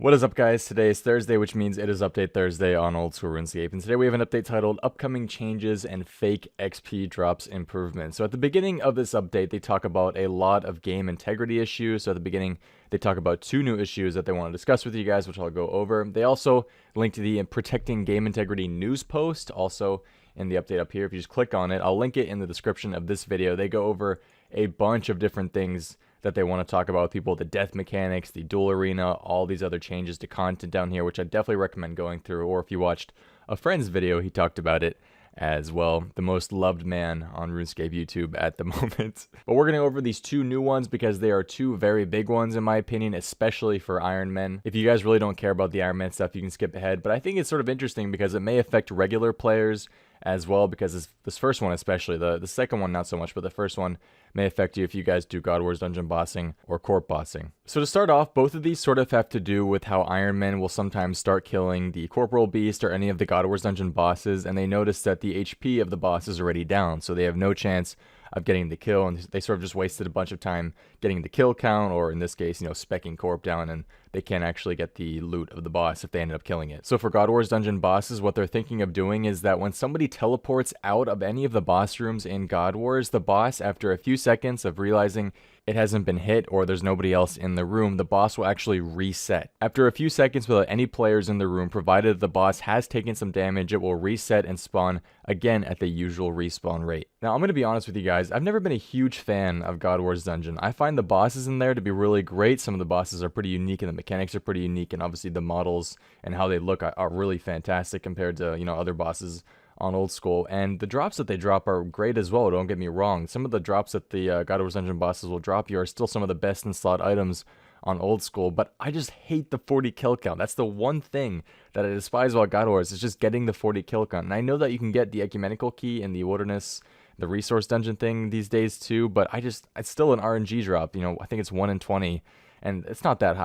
What is up, guys? Today is Thursday, which means it is Update Thursday on Old School RuneScape. And today we have an update titled Upcoming Changes and Fake XP Drops Improvements. So at the beginning of this update, they talk about a lot of game integrity issues. So at the beginning, they talk about two new issues that they want to discuss with you guys, which I'll go over. They also link to the Protecting Game Integrity news post, also in the update up here. If you just click on it, I'll link it in the description of this video. They go over a bunch of different things that they want to talk about with people, the death mechanics, the duel arena, all these other changes to content down here, which I definitely recommend going through. Or if you watched a friend's video, he talked about it as well. The most loved man on RuneScape YouTube at the moment. But we're going to go over these two new ones because they are two very big ones in my opinion, especially for Iron Men. If you guys really don't care about the Iron Man stuff, you can skip ahead. But I think it's sort of interesting because it may affect regular players as well, because this first one especially, the second one not so much, but the first one may affect you if you guys do God Wars dungeon bossing or corp bossing. So to start off, both of these sort of have to do with how Iron Men will sometimes start killing the Corporal Beast or any of the God Wars dungeon bosses, and they notice that the HP of the boss is already down, so they have no chance of getting the kill, and they sort of just wasted a bunch of time getting the kill count, or in this case, specking Corp down, and they can't actually get the loot of the boss if they ended up killing it. So for God Wars dungeon bosses, what they're thinking of doing is that when somebody teleports out of any of the boss rooms in God Wars, the boss, after a few seconds of realizing it hasn't been hit or there's nobody else in the room, the boss will actually reset. After a few seconds without any players in the room, provided the boss has taken some damage, it will reset and spawn again at the usual respawn rate. Now, I'm going to be honest with you guys, I've never been a huge fan of God Wars Dungeon. I find the bosses in there to be really great. Some of the bosses are pretty unique and the mechanics are pretty unique, and obviously the models and how they look are really fantastic compared to, other bosses on Old School, and the drops that they drop are great as well, don't get me wrong. Some of the drops that the God Wars Dungeon bosses will drop you are still some of the best in slot items on Old School, but I just hate the 40 kill count. That's the one thing that I despise about God Wars, is just getting the 40 kill count. And I know that you can get the ecumenical key in the wilderness, the resource dungeon thing these days too, but it's still an RNG drop. I think it's 1 in 20. And it's not that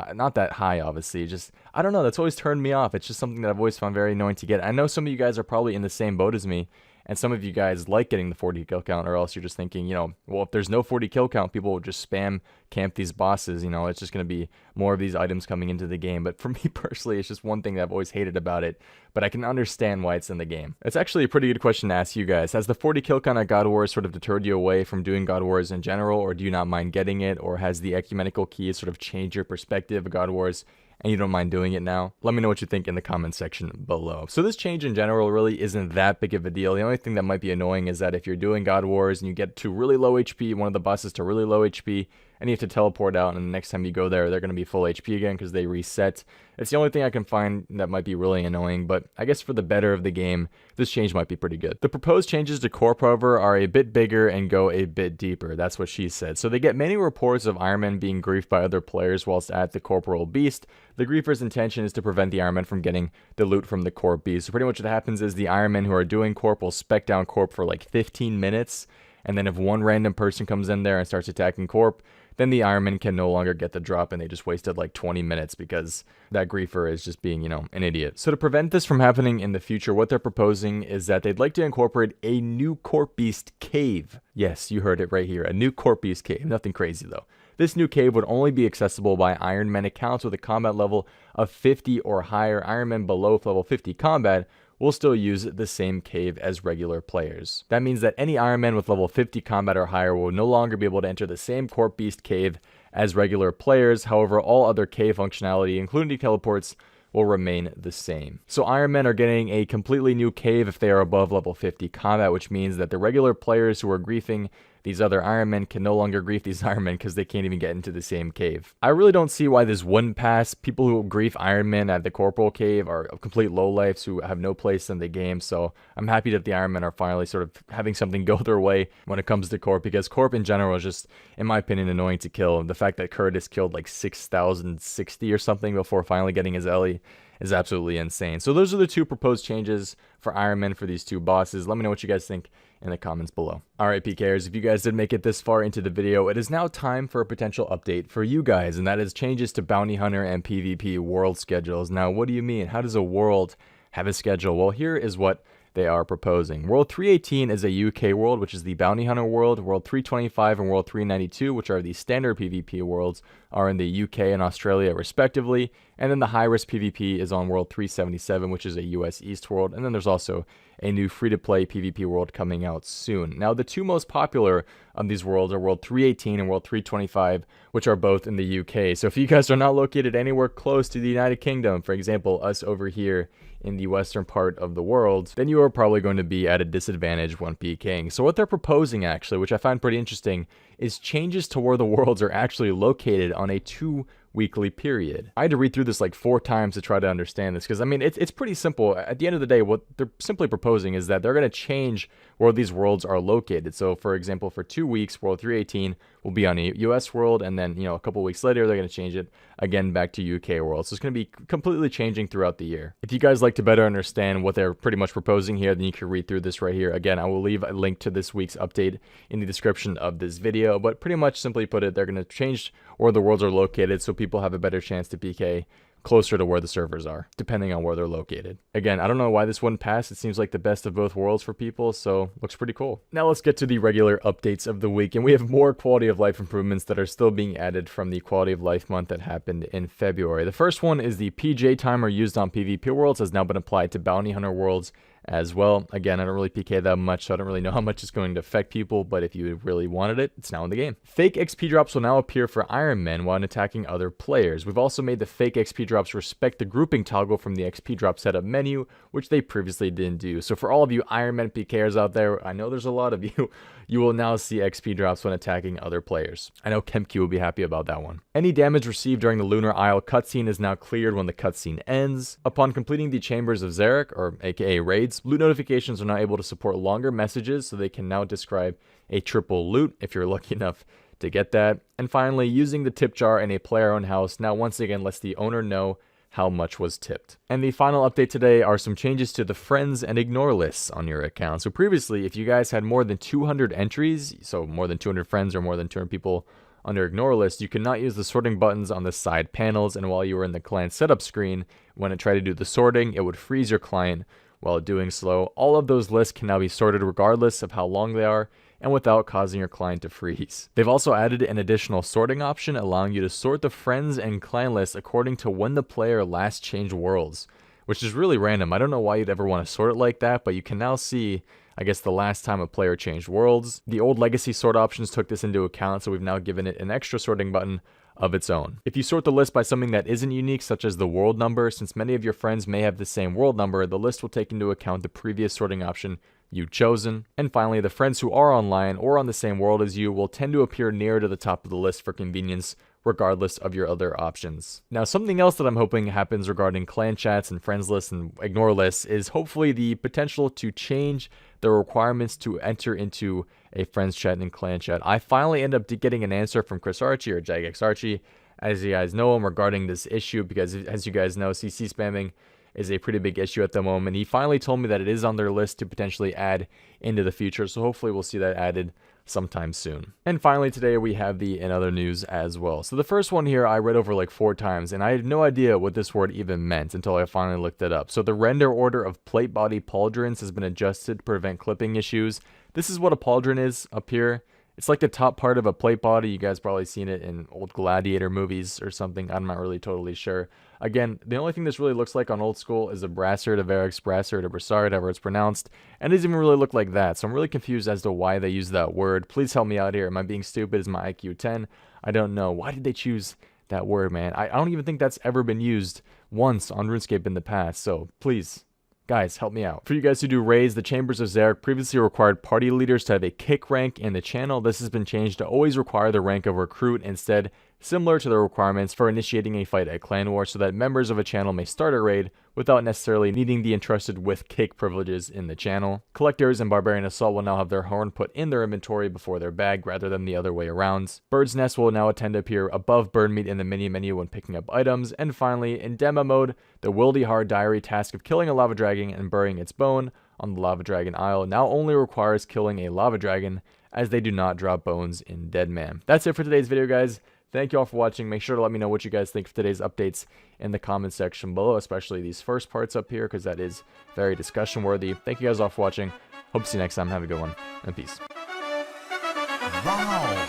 high, obviously. Just, I don't know, that's always turned me off. It's just something that I've always found very annoying to get. I know some of you guys are probably in the same boat as me, and some of you guys like getting the 40 kill count, or else you're just thinking, well, if there's no 40 kill count, people will just spam camp these bosses. It's just going to be more of these items coming into the game. But for me personally, it's just one thing that I've always hated about it, but I can understand why it's in the game. It's actually a pretty good question to ask you guys. Has the 40 kill count at God Wars sort of deterred you away from doing God Wars in general, or do you not mind getting it, or has the ecumenical key sort of changed your perspective of God Wars and you don't mind doing it now? Let me know what you think in the comment section below. So this change in general really isn't that big of a deal. The only thing that might be annoying is that if you're doing God Wars and you get to really low HP, one of the bosses to really low HP, and you have to teleport out, and the next time you go there, they're going to be full HP again because they reset. It's the only thing I can find that might be really annoying, but I guess for the better of the game, this change might be pretty good. The proposed changes to Corp, however, are a bit bigger and go a bit deeper. That's what she said. So they get many reports of Iron Men being griefed by other players whilst at the Corporal Beast. The griefer's intention is to prevent the Iron Men from getting the loot from the Corp Beast. So pretty much what happens is the Iron Men who are doing Corp will spec down Corp for like 15 minutes, and then if one random person comes in there and starts attacking Corp, then the Iron Man can no longer get the drop, and they just wasted like 20 minutes because that griefer is just being, an idiot. So to prevent this from happening in the future, what they're proposing is that they'd like to incorporate a new Corp Beast cave. Yes, you heard it right here, a new Corp Beast cave. Nothing crazy though. This new cave would only be accessible by Iron Men accounts with a combat level of 50 or higher. Iron Men below level 50 combat will still use the same cave as regular players. That means that any Iron Man with level 50 combat or higher will no longer be able to enter the same Corp Beast cave as regular players. However, all other cave functionality, including teleports, will remain the same. So Iron Men are getting a completely new cave if they are above level 50 combat, which means that the regular players who are griefing these other Iron Men can no longer grief these Iron Men because they can't even get into the same cave. I really don't see why this wouldn't pass. People who grief Iron Men at the Corporal Cave are complete lowlifes who have no place in the game, so I'm happy that the Iron Men are finally sort of having something go their way when it comes to Corp, because Corp in general is just, in my opinion, annoying to kill. The fact that Curtis killed like 6,060 or something before finally getting his Ellie is absolutely insane. So those are the two proposed changes for Iron Man for these two bosses. Let me know what you guys think in the comments below. Alright PKers, if you guys did make it this far into the video, it is now time for a potential update for you guys, and that is changes to Bounty Hunter and PvP world schedules. Now, what do you mean? How does a world have a schedule? Well, here is what they are proposing. World 318 is a UK world, which is the Bounty Hunter world. World 325 and World 392, which are the standard PvP worlds, are in the UK and Australia respectively, and then the high-risk PvP is on World 377, which is a US East world, and then there's also a new free-to-play PvP world coming out soon. Now, the two most popular of these worlds are World 318 and World 325, which are both in the UK. So if you guys are not located anywhere close to the United Kingdom, for example, us over here in the western part of the world, then you are probably going to be at a disadvantage when PKing. So what they're proposing, actually, which I find pretty interesting, is changes to where the worlds are actually located on a 2-weekly period. I had to read through this like 4 times to try to understand this, because I mean it's pretty simple. At the end of the day, what they're simply proposing is that they're going to change where these worlds are located. So for example, for 2 weeks, World 318 will be on a US world, and then a couple weeks later they're going to change it again back to UK world. So it's going to be completely changing throughout the year. If you guys like to better understand what they're pretty much proposing here, then you can read through this right here. Again, I will leave a link to this week's update in the description of this video, but pretty much simply put it, they're going to change where the worlds are located so people have a better chance to PK closer to where the servers are, depending on where they're located. Again, I don't know why this wouldn't pass. It seems like the best of both worlds for people, so looks pretty cool. Now let's get to the regular updates of the week, and we have more quality of life improvements that are still being added from the quality of life month that happened in February. The first one is the PJ timer used on PvP worlds has now been applied to bounty hunter worlds as well. Again, I don't really PK that much, so I don't really know how much it's going to affect people, but if you really wanted it, it's now in the game. Fake XP drops will now appear for Iron Men when attacking other players. We've also made the fake XP drops respect the grouping toggle from the XP drop setup menu, which they previously didn't do. So for all of you Iron Men PKers out there, I know there's a lot of you, you will now see XP drops when attacking other players. I know Kemq will be happy about that one. Any damage received during the Lunar Isle cutscene is now cleared when the cutscene ends. Upon completing the Chambers of Zarek, or aka raids, loot notifications are now able to support longer messages, so they can now describe a triple loot if you're lucky enough to get that. And finally, using the tip jar in a player-owned house now once again lets the owner know how much was tipped. And the final update today are some changes to the friends and ignore lists on your account. So previously, if you guys had more than 200 entries, so more than 200 friends or more than 200 people on your ignore list, you could not use the sorting buttons on the side panels, and while you were in the client setup screen, when it tried to do the sorting, it would freeze your client while doing so. All of those lists can now be sorted regardless of how long they are, and without causing your client to freeze. They've also added an additional sorting option, allowing you to sort the friends and clan lists according to when the player last changed worlds, which is really random. I don't know why you'd ever want to sort it like that, but you can now see, I guess, the last time a player changed worlds. The old legacy sort options took this into account, so we've now given it an extra sorting button of its own. If you sort the list by something that isn't unique, such as the world number, since many of your friends may have the same world number, the list will take into account the previous sorting option you've chosen. And finally, the friends who are online or on the same world as you will tend to appear nearer to the top of the list for convenience, regardless of your other options. Now, something else that I'm hoping happens regarding clan chats and friends lists and ignore lists is hopefully the potential to change the requirements to enter into a friends chat and clan chat. I finally end up getting an answer from Chris Archie, or Jagex Archie, as you guys know him, regarding this issue, because as you guys know, CC spamming is a pretty big issue at the moment. He finally told me that it is on their list to potentially add into the future, so hopefully we'll see that added sometime soon. And finally today we have the in other news as well. So the first one here I read over like 4 times, and I had no idea what this word even meant until I finally looked it up. So the render order of plate body pauldrons has been adjusted to prevent clipping issues. This is what a pauldron is up here. It's like the top part of a plate body. You guys probably seen it in old Gladiator movies or something. I'm not really totally sure. Again, the only thing this really looks like on old school is a brasser to Varix, brasser to Brassard, however it's pronounced. And it doesn't even really look like that. So I'm really confused as to why they use that word. Please help me out here. Am I being stupid? Is my IQ 10? I don't know. Why did they choose that word, man? I don't even think that's ever been used once on RuneScape in the past. So please, guys, help me out. For you guys who do raids, the Chambers of Zarek previously required party leaders to have a kick rank in the channel. This has been changed to always require the rank of recruit instead, similar to the requirements for initiating a fight at Clan War, so that members of a channel may start a raid without necessarily needing the entrusted with kick privileges in the channel. Collectors and Barbarian Assault will now have their horn put in their inventory before their bag, rather than the other way around. Bird's Nest will now tend to appear above bird meat in the mini menu when picking up items. And finally, in demo mode, the Wildy Hard Diary task of killing a lava dragon and burying its bone on the Lava Dragon Isle now only requires killing a lava dragon, as they do not drop bones in Dead Man. That's it for today's video, guys. Thank you all for watching. Make sure to let me know what you guys think of today's updates in the comment section below, especially these first parts up here, because that is very discussion worthy. Thank you guys all for watching. Hope to see you next time. Have a good one, and peace. Wow.